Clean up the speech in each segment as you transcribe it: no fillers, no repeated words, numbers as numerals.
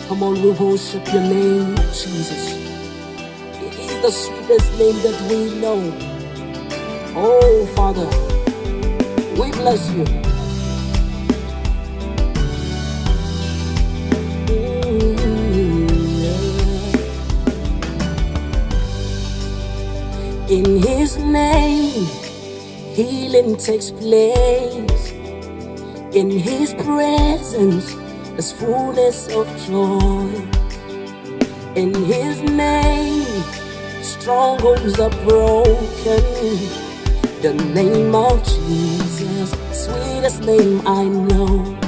Come on, we worship your name, Jesus. It is the sweetest name that we know. Oh, Father, we bless you. In his name, healing takes place. In his presence, there's fullness of joy. In his name, strongholds are broken. The name of Jesus, sweetest name I know.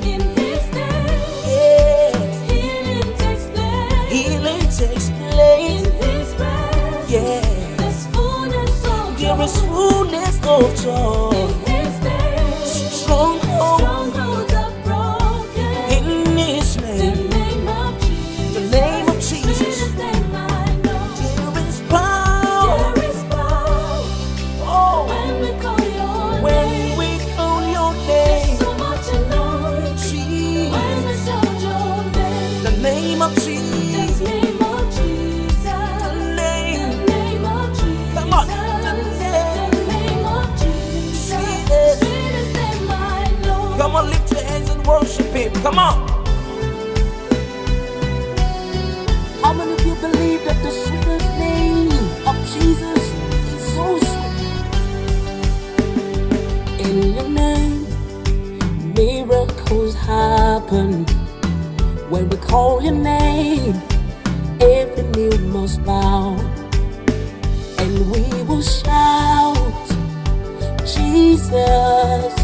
In his name, yes, healing takes place. Healing takes place. In his presence, Yeah, there's fullness of there is joy. fullness of joy. In his name, Strongholds strongholds are broken. in his The name. name of Jesus, The name of Jesus. sweetest name I know. There is power. There is power Oh, when we call your when name. we call your There's name, so much anointing when we Jesus. sound your name. The name of The Jesus. name of Jesus. The The name. name of Jesus. Come on. The name of Jesus. Sweetest. Sweetest name I know. Come on, lift your hands and worship him. Come on. How many of you believe that the sweetest name of Jesus is so sweet? In your name, miracles happen. When we call your name, every knee must bow, and we will shout, Jesus,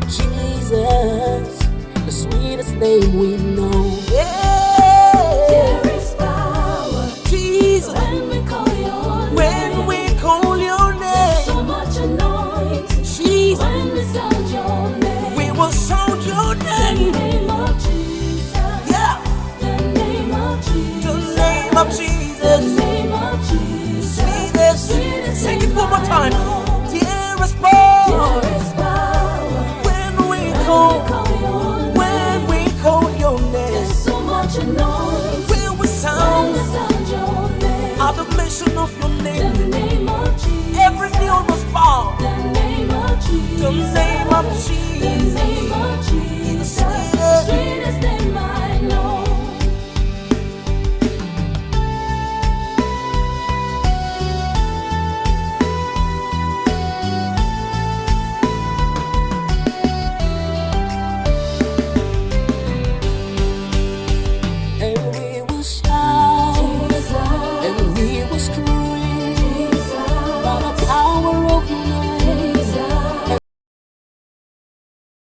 Jesus, the sweetest name we know. Yeah, There is power Jesus, when we call your when name. we call your name, So much anointing Jesus, when we sound your name. we will sound your The name. name of Jesus. Yeah, The name of the Jesus. name of The Jesus, name of Jesus. sweetest. Sweetest Sing it name one more I time. know. There is power There is power when we when we call, call your when name. we call your name. There's so much anointing Will we when sound we sound your name. at the mention of your The name? name of Jesus. Every knee must bow. The name of Jesus. The name of The Jesus name of is the Jesus. sweetest. Sweetest name